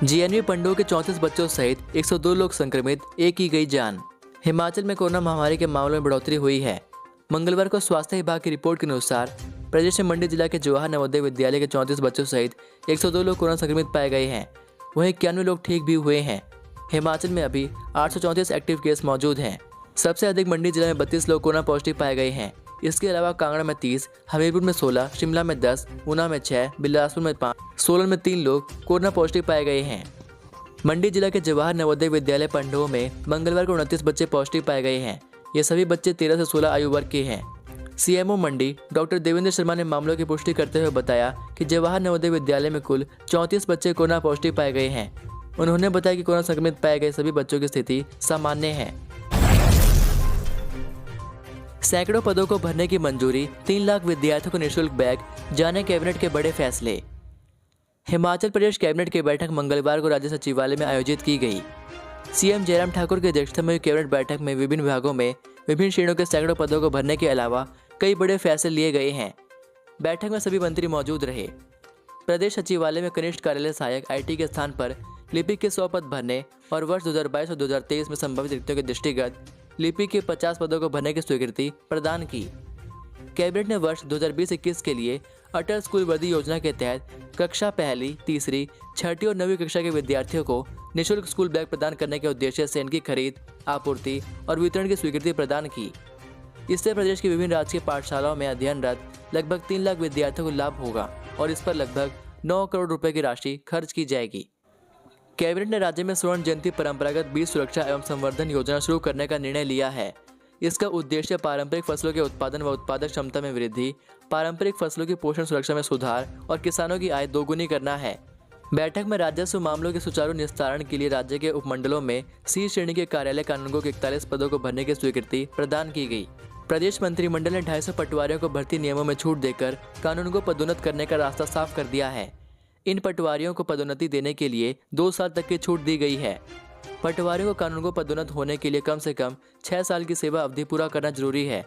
JNV पंडों के 34 बच्चों सहित 102 लोग संक्रमित, एक की गई जान। हिमाचल में कोरोना महामारी के मामलों में बढ़ोतरी हुई है। मंगलवार को स्वास्थ्य विभाग की रिपोर्ट के अनुसार प्रदेश में मंडी जिला के जवाहर नवोदय विद्यालय के 34 बच्चों सहित 102 लोग कोरोना संक्रमित पाए गए हैं। वहीं 91 लोग ठीक भी हुए हैं। हिमाचल में अभी 834 एक्टिव केस मौजूद हैं। सबसे अधिक मंडी जिले में 32 लोग कोरोना पॉजिटिव पाए गए हैं। इसके अलावा कांगड़ा में 30, हमीरपुर में 16, शिमला में 10, ऊना में 6, बिलासपुर में 5, सोलन में 3 लोग कोरोना पॉजिटिव पाए गए हैं। मंडी जिला के जवाहर नवोदय विद्यालय पंडोह में मंगलवार को 29 बच्चे पॉजिटिव पाए गए हैं। ये सभी बच्चे 13 से 16 आयु वर्ग के हैं। सीएमओ मंडी डॉक्टर देवेंद्र शर्मा ने मामलों की पुष्टि करते हुए बताया कि जवाहर नवोदय विद्यालय में कुल 34 बच्चे कोरोना पॉजिटिव पाए गए हैं। उन्होंने बताया कि कोरोना संक्रमित पाए गए सभी बच्चों की स्थिति सामान्य है। सैकड़ों पदों को भरने की मंजूरी, 3 लाख विद्यार्थियों को निःशुल्क बैग, जाने कैबिनेट के बड़े फैसले। हिमाचल प्रदेश कैबिनेट की बैठक मंगलवार को राज्य सचिवालय में आयोजित की गई। सीएम जयराम ठाकुर की अध्यक्षता में हुई कैबिनेट बैठक में विभिन्न विभागों में विभिन्न श्रेणियों के सैकड़ों पदों को भरने के अलावा कई बड़े फैसले लिए गए हैं। बैठक में सभी मंत्री मौजूद रहे। प्रदेश सचिवालय में कनिष्ठ कार्यालय सहायक आईटी के स्थान पर लिपिक के 100 पद भरने और वर्ष 2022 और 2023 में संभावित रिक्तियों के दृष्टिगत लिपिक के 50 पदों को भरने की स्वीकृति प्रदान की। कैबिनेट ने वर्ष 2020-21 के लिए अटल स्कूल वर्दी योजना के तहत कक्षा पहली, तीसरी, छठी और 9वीं कक्षा के विद्यार्थियों को निःशुल्क स्कूल बैग प्रदान करने के उद्देश्य से इनकी खरीद, आपूर्ति और वितरण की स्वीकृति प्रदान की। इससे प्रदेश की विभिन्न राजकीय पाठशालाओं में अध्ययनरत लगभग 3 लाख विद्यार्थियों को लाभ होगा और इस पर लगभग 9 करोड़ रुपए की राशि खर्च की जाएगी। कैबिनेट ने राज्य में स्वर्ण जयंती परंपरागत बीज सुरक्षा एवं संवर्धन योजना शुरू करने का निर्णय लिया है। इसका उद्देश्य पारंपरिक फसलों के उत्पादन व उत्पादक क्षमता में वृद्धि, पारंपरिक फसलों की पोषण सुरक्षा में सुधार और किसानों की आय दोगुनी करना है। बैठक में राजस्व मामलों के सुचारू निस्तारण के लिए राज्य के उपमंडलों में सी श्रेणी के कार्यालय कानूनगो के 41 पदों को भरने की स्वीकृति प्रदान की गई। प्रदेश मंत्रिमंडल ने 250 पटवारियों को भर्ती नियमों में छूट देकर कानूनगो पदोन्नत करने का रास्ता साफ कर दिया है। इन पटवारियों को पदोन्नति देने के लिए 2 साल तक की छूट दी गई है। पटवारियों को कानूनगो पदोन्नत होने के लिए कम से कम 6 साल की सेवा अवधि पूरा करना जरूरी है।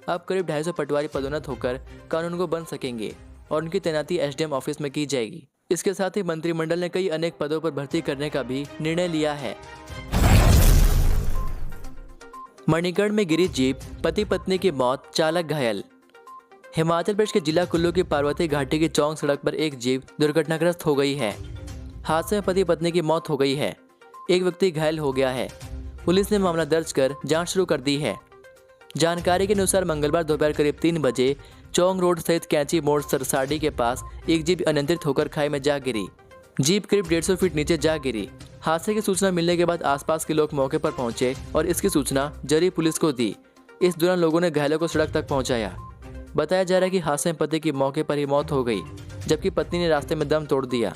अब करीब 250 पटवारी पदोन्नत होकर कानूनगो बन सकेंगे और उनकी तैनाती एसडीएम ऑफिस में की जाएगी। इसके साथ ही मंत्रिमंडल ने कई अनेक पदों पर भर्ती करने का भी निर्णय लिया है। मणिगढ़ में गिरी जीप, पति पत्नी की मौत, चालक घायल। हिमाचल प्रदेश के जिला कुल्लू की पार्वती घाटी की चौंग सड़क पर एक जीप दुर्घटनाग्रस्त हो गई है। हादसे में पति पत्नी की मौत हो गई है। एक व्यक्ति घायल हो गया है। पुलिस ने मामला दर्ज कर जांच शुरू कर दी है। जानकारी के अनुसार मंगलवार दोपहर करीब 3 बजे चौंग रोड स्थित कैंची मोड़ सरसाडी के पास एक जीप अनियंत्रित होकर खाई में जा गिरी। जीप करीब 150 फीट नीचे जा गिरी। हादसे की सूचना मिलने के बाद आसपास के लोग मौके पर पहुंचे और इसकी सूचना जरी पुलिस को दी। इस दौरान लोगों ने घायलों को सड़क तक पहुंचाया। बताया जा रहा है कि हादसे में पति की मौके पर ही मौत हो गई, जबकि पत्नी ने रास्ते में दम तोड़ दिया।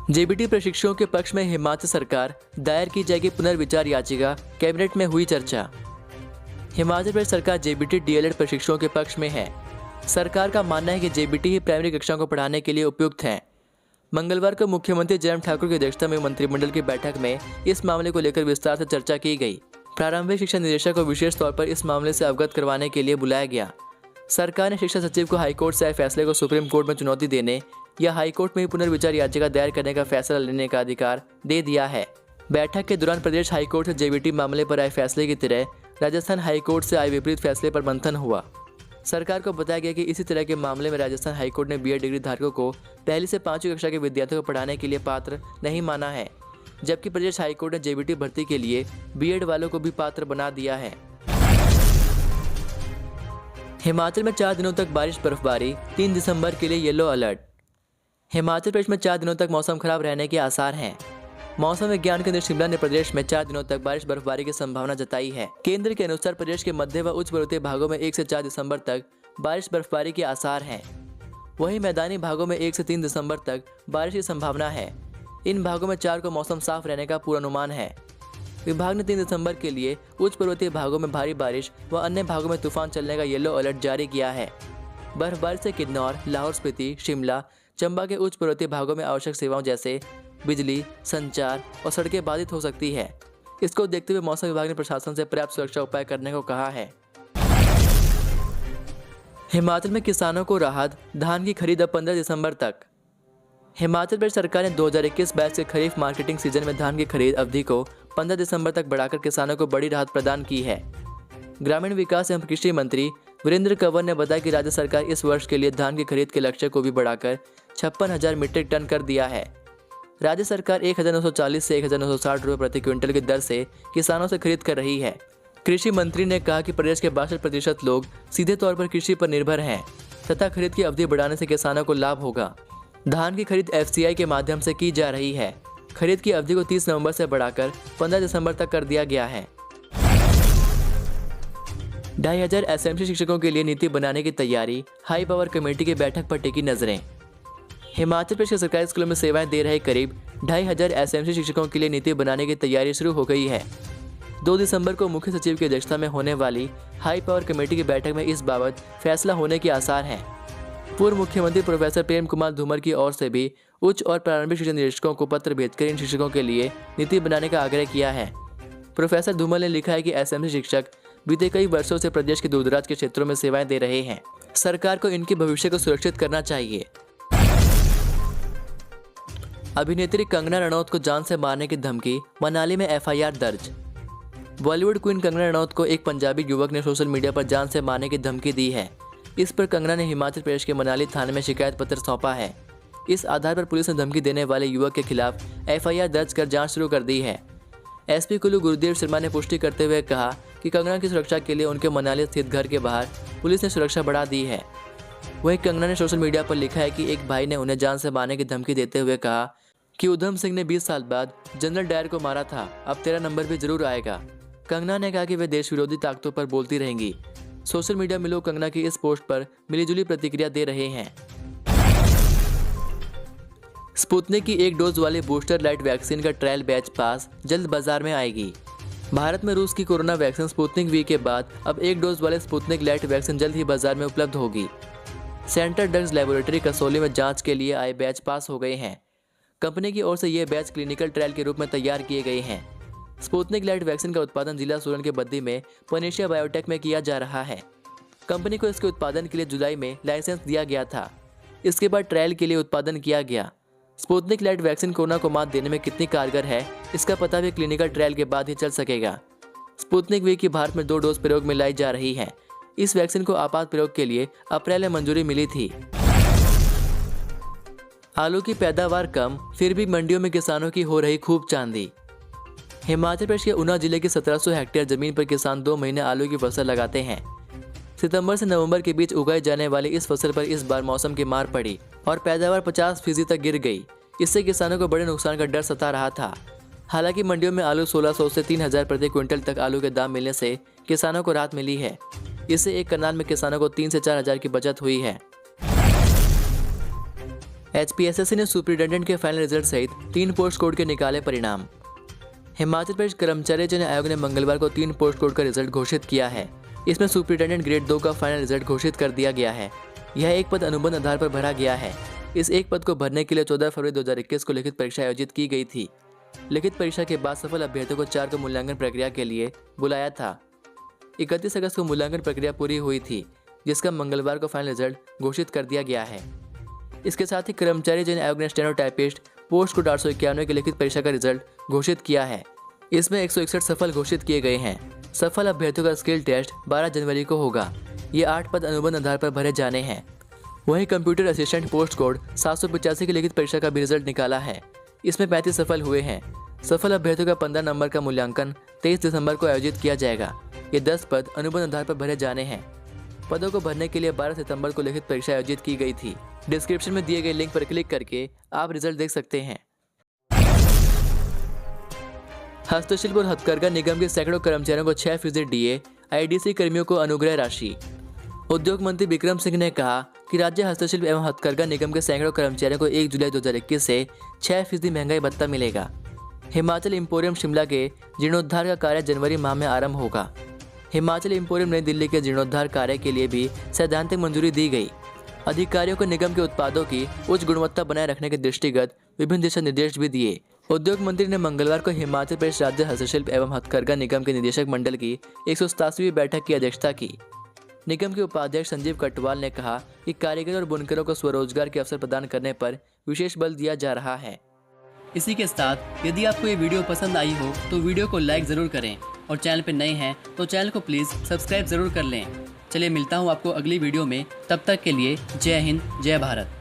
जेबीटी प्रशिक्षुओं के पक्ष में हिमाचल सरकार दायर की जाएगी पुनर्विचार याचिका, कैबिनेट में हुई चर्चा। हिमाचल प्रदेश सरकार जेबीटी डीएलएड प्रशिक्षुओं के पक्ष में है। सरकार का मानना है कि जेबीटी ही प्राइमरी कक्षाओं को पढ़ाने के लिए उपयुक्त है। मंगलवार को मुख्यमंत्री जयराम ठाकुर की अध्यक्षता में मंत्रिमंडल की बैठक में इस मामले को लेकर विस्तार से चर्चा की गई। प्रारंभिक शिक्षा निदेशक को विशेष तौर पर इस मामले से अवगत करवाने के लिए बुलाया गया। सरकार ने शिक्षा सचिव को हाईकोर्ट से आए फैसले को सुप्रीम कोर्ट में चुनौती देने या हाईकोर्ट में ही पुनर्विचार याचिका दायर करने का फैसला लेने का अधिकार दे दिया है। बैठक के दौरान प्रदेश हाईकोर्ट से जेबीटी मामले पर आए फैसले की तरह राजस्थान हाईकोर्ट से आए विपरीत फैसले पर मंथन हुआ। सरकार को बताया गया कि इसी तरह के मामले में राजस्थान हाईकोर्ट ने बीएड डिग्री धारकों को पहली से 5वीं कक्षा के विद्यार्थियों को पढ़ाने के लिए पात्र नहीं माना है, जबकि प्रदेश हाईकोर्ट ने जेबीटी भर्ती के लिए बीएड वालों को भी पात्र बना दिया है। हिमाचल में 4 दिनों तक बारिश बर्फबारी, 3 दिसंबर के लिए येलो अलर्ट। हिमाचल प्रदेश में 4 दिनों तक मौसम खराब रहने के आसार हैं। मौसम विज्ञान केंद्र शिमला ने प्रदेश में 4 दिनों तक बारिश बर्फबारी की संभावना जताई है। केंद्र के अनुसार प्रदेश के मध्य व उच्च पर्वतीय भागों में 1 से 4 दिसंबर तक बारिश बर्फबारी के आसार हैं। वहीं मैदानी भागों में 1 से 3 दिसंबर तक बारिश की संभावना है। इन भागों में 4 को मौसम साफ रहने का पूर्वानुमान है। विभाग ने 3 दिसंबर के लिए उच्च पर्वतीय भागों में भारी बारिश व अन्य भागों में तूफान चलने का येलो अलर्ट जारी किया है। बर्फबारी से किन्नौर, लाहौल स्पीति, शिमला, चंबा के उच्च पर्वतीय भागों में आवश्यक सेवाओं जैसे बिजली, संचार और सड़कें बाधित हो सकती है। इसको देखते हुए मौसम विभाग ने प्रशासन से पर्याप्त सुरक्षा उपाय करने को कहा है। हिमाचल में किसानों को राहत, धान की खरीद अब 15 दिसंबर तक। हिमाचल प्रदेश सरकार ने 2021 बैच के खरीफ मार्केटिंग सीजन में धान की खरीद अवधि को 15 दिसंबर तक बढ़ाकर किसानों को बड़ी राहत प्रदान की है। ग्रामीण विकास एवं कृषि मंत्री वीरेंद्र कंवर ने बताया कि राज्य सरकार इस वर्ष के लिए धान की खरीद के लक्ष्य को भी बढ़ाकर 56,000 मीट्रिक टन कर दिया है। राज्य सरकार 1,940 से 1,960 रुपये प्रति क्विंटल की दर से किसानों से खरीद कर रही है। कृषि मंत्री ने कहा कि प्रदेश के 62% लोग सीधे तौर पर कृषि पर निर्भर हैं तथा खरीद की अवधि बढ़ाने से किसानों को लाभ होगा। धान की खरीद FCI के माध्यम से की जा रही है। खरीद की अवधि को 30 नवंबर से बढ़ाकर 15 दिसंबर तक कर दिया गया है। 2,500 SMC शिक्षकों के लिए नीति बनाने की तैयारी, हाई पावर कमेटी की बैठक पर टिकी नजरें। हिमाचल प्रदेश के सरकारी स्कूलों में सेवाएं दे रहे करीब 2,500 SMC शिक्षकों के लिए नीति बनाने की तैयारी शुरू हो गई है। 2 दिसंबर को मुख्य सचिव की अध्यक्षता में होने वाली हाई पावर कमेटी की बैठक में इस बाबत फैसला होने के आसार हैं। पूर्व मुख्यमंत्री प्रोफेसर प्रेम कुमार धूमल की ओर से भी उच्च और प्रारंभिक शिक्षा निदेशकों को पत्र भेजकर इन शिक्षकों के लिए नीति बनाने का आग्रह किया है। प्रोफेसर धूमल ने लिखा है कि SMC शिक्षक बीते कई वर्षों से प्रदेश के दूरदराज के क्षेत्रों में सेवाएं दे रहे हैं। सरकार को इनके भविष्य को सुरक्षित करना चाहिए। अभिनेत्री कंगना रनौत को जान से मारने की धमकी, मनाली में FIR दर्ज। बॉलीवुड क्वीन कंगना रनौत को एक पंजाबी युवक ने सोशल मीडिया पर जान से मारने की धमकी दी है। इस पर कंगना ने हिमाचल प्रदेश के मनाली थाने में शिकायत पत्र सौंपा है। इस आधार पर पुलिस ने धमकी देने वाले युवक के खिलाफ FIR दर्ज कर जांच शुरू कर दी है। SP कुल्लू गुरुदेव शर्मा ने पुष्टि करते हुए कहा कि कंगना की सुरक्षा के लिए उनके मनाली स्थित घर के बाहर पुलिस ने सुरक्षा बढ़ा दी है। वहीं कंगना ने सोशल मीडिया पर लिखा है कि एक भाई ने उन्हें जान से मारने की धमकी देते हुए कहा कि उधम सिंह ने 20 साल बाद जनरल डायर को मारा था, अब तेरा नंबर भी जरूर आएगा। कंगना ने कहा कि वे देश विरोधी ताकतों पर बोलती रहेंगी। सोशल मीडिया में लोग कंगना की इस पोस्ट पर मिलीजुली प्रतिक्रिया दे रहे हैं। स्पुतनिक की 1 डोज वाली बूस्टर लाइट वैक्सीन का ट्रायल बैच पास जल्द बाजार में आएगी। भारत में रूस की कोरोना वैक्सीन स्पुतनिक V के बाद अब 1 डोज वाले स्पुतनिक लाइट वैक्सीन जल्द ही बाजार में उपलब्ध होगी। सेंट्रल ड्रग्स लेबोरेटरी कसौली में जांच के लिए आए बैच पास हो गए हैं। कंपनी की ओर से ये बैच क्लिनिकल ट्रायल के रूप में तैयार किए गए हैं। स्पुतनिक लाइट वैक्सीन का उत्पादन जिला सोलन के बद्दी में पनेशिया बायोटेक में किया जा रहा है। कंपनी को इसके उत्पादन के लिए जुलाई में लाइसेंस दिया गया था। इसके बाद ट्रायल के लिए उत्पादन किया गया। स्पुतनिक लाइट वैक्सीन कोरोना को मात देने में कितनी कारगर है, इसका पता भी क्लिनिकल ट्रायल के बाद ही चल सकेगा। स्पुतनिक V की भारत में 2 डोज प्रयोग में लाई जा रही है। इस वैक्सीन को आपात प्रयोग के लिए अप्रैल में मंजूरी मिली थी। आलू की पैदावार कम, फिर भी मंडियों में किसानों की हो रही खूब चांदी। हिमाचल प्रदेश के ऊना जिले की 1700 हेक्टेयर जमीन पर किसान 2 महीने आलू की फसल लगाते हैं। सितंबर से नवंबर के बीच उगाई जाने वाली इस फसल पर इस बार मौसम की मार पड़ी और पैदावार 50% तक गिर गई। इससे किसानों को बड़े नुकसान का डर सता रहा था। हालांकि मंडियों में आलू 1600 से 3000 प्रति क्विंटल तक आलू के दाम मिलने से किसानों को राहत मिली है। इससे एक कनाल में किसानों को 3 से 4 हजार की बचत हुई है। HPSSC ने सुपरिटेंडेंट के फाइनल रिजल्ट सहित 3 पोस्ट कोड के निकाले परिणाम। हिमाचल प्रदेश कर्मचारी चयन आयोग ने मंगलवार को 3 पोस्ट कोड का रिजल्ट घोषित किया है। इसमें सुपरिटेंडेंट ग्रेड 2 का फाइनल रिजल्ट घोषित कर दिया गया है। यह एक पद अनुबंध आधार पर भरा गया है। इस एक पद को भरने के लिए 14 फरवरी 2021 को लिखित परीक्षा आयोजित की गई थी। लिखित परीक्षा के बाद सफल अभ्यर्थियों को 4 को मूल्यांकन प्रक्रिया के लिए बुलाया था। 31 अगस्त को मूल्यांकन प्रक्रिया पूरी हुई थी, जिसका मंगलवार को फाइनल रिजल्ट घोषित कर दिया गया है। इसके साथ ही कर्मचारी चयन आयोग ने स्टेनोटाइपिस्ट पोस्ट कोड 891 की लिखित परीक्षा का रिजल्ट घोषित किया है। इसमें 161 सफल घोषित किए गए हैं। सफल अभ्यर्थियों का स्किल टेस्ट 12 जनवरी को होगा। ये 8 पद अनुबंध आधार पर भरे जाने हैं। वहीं कंप्यूटर असिस्टेंट पोस्ट कोड 785 की लिखित परीक्षा का भी रिजल्ट निकाला है। इसमें 35 सफल हुए हैं। सफल अभ्यर्थियों का 15 नंबर का मूल्यांकन 23 दिसंबर को आयोजित किया जाएगा। ये 10 पद अनुबंध आधार पर भरे जाने हैं। पदों को भरने के लिए 12 सितंबर को लिखित परीक्षा आयोजित की गई थी। डिस्क्रिप्शन में दिए गए लिंक पर क्लिक करके आप रिजल्ट देख सकते हैं। हस्तशिल्प और हथकरघा निगम के सैकड़ों कर्मचारियों को 6% DA, IDC कर्मियों को अनुग्रह राशि। उद्योग मंत्री बिक्रम सिंह ने कहा कि राज्य हस्तशिल्प एवं हथकरघा निगम के सैकड़ों कर्मचारियों को 1 जुलाई 2021 से 6% महंगाई भत्ता मिलेगा। हिमाचल इंपोरियम शिमला के जीर्णोद्धार का कार्य जनवरी माह में आरंभ होगा। हिमाचल इंपोरियम नई दिल्ली के जीर्णोद्धार कार्य के लिए भी सैद्धांतिक मंजूरी दी गई। अधिकारियों को निगम के उत्पादों की उच्च गुणवत्ता बनाए रखने के दृष्टिगत विभिन्न दिशा निर्देश भी दिए। उद्योग मंत्री ने मंगलवार को हिमाचल प्रदेश राज्य हस्तशिल्प एवं हथकरघा निगम के निदेशक मंडल की 187वीं बैठक की अध्यक्षता की। निगम के उपाध्यक्ष संजीव कटवाल ने कहा कि कारीगर और बुनकरों को स्वरोजगार के अवसर प्रदान करने पर विशेष बल दिया जा रहा है। इसी के साथ यदि आपको ये वीडियो पसंद आई हो तो वीडियो को लाइक ज़रूर करें और चैनल पर नए हैं तो चैनल को प्लीज़ सब्सक्राइब ज़रूर कर लें। चलिए मिलता हूँ आपको अगली वीडियो में, तब तक के लिए जय हिंद जय भारत।